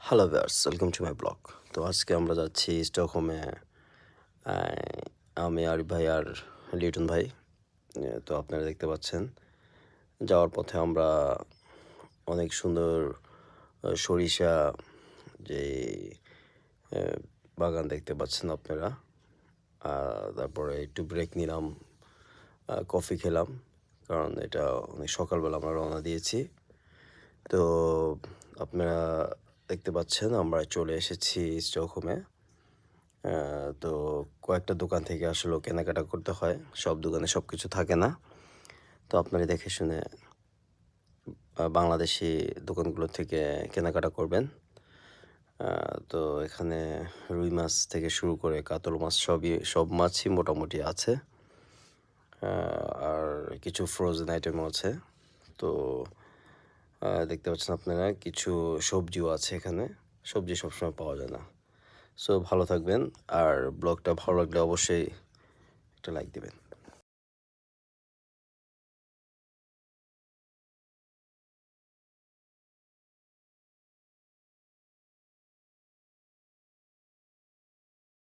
Hello viewers, welcome to my blog. তো আজকে আমরা যাচ্ছি স্টকহোমে। আমি আরিফ ভাই আর লিটন ভাই। তো আপনারা দেখতে পাচ্ছেন যাওয়ার পথে আমরা অনেক সুন্দর সরিষা যে আ বাগান দেখতে পাচ্ছেন আপনারা। তারপরে একটু ব্রেক নিলাম, কফি খেলাম। কারণ এটা অনেক সকালবেলা আমরা রওনা দিয়েছি। তো আপনারা দেখতে পাচ্ছেন আমরা চলে এসেছি স্টকহোমে। তো কয়েকটা দোকান থেকে আসলেও কেনাকাটা করতে হয়। সব দোকানে সবকিছু থাকে না। তো আপনারা দেখে শুনে বাংলাদেশি দোকানগুলো থেকে কেনাকাটা করবেন। আ তো এখানে রুই মাছ থেকে শুরু করে কাতল মাছ সব মাছই মোটামুটি আছে। আ আর কিছু ফ্রোজেন আইটেমও আছে। তো দেখতে পাচ্ছেন আপনারা কিছু সবজিও আছে এখানে। সবজি সবসময় পাওয়া যায় না। সো ভালো থাকবেন। আর ব্লগটা ভালো লাগলে অবশ্যই একটা লাইক দিবেন।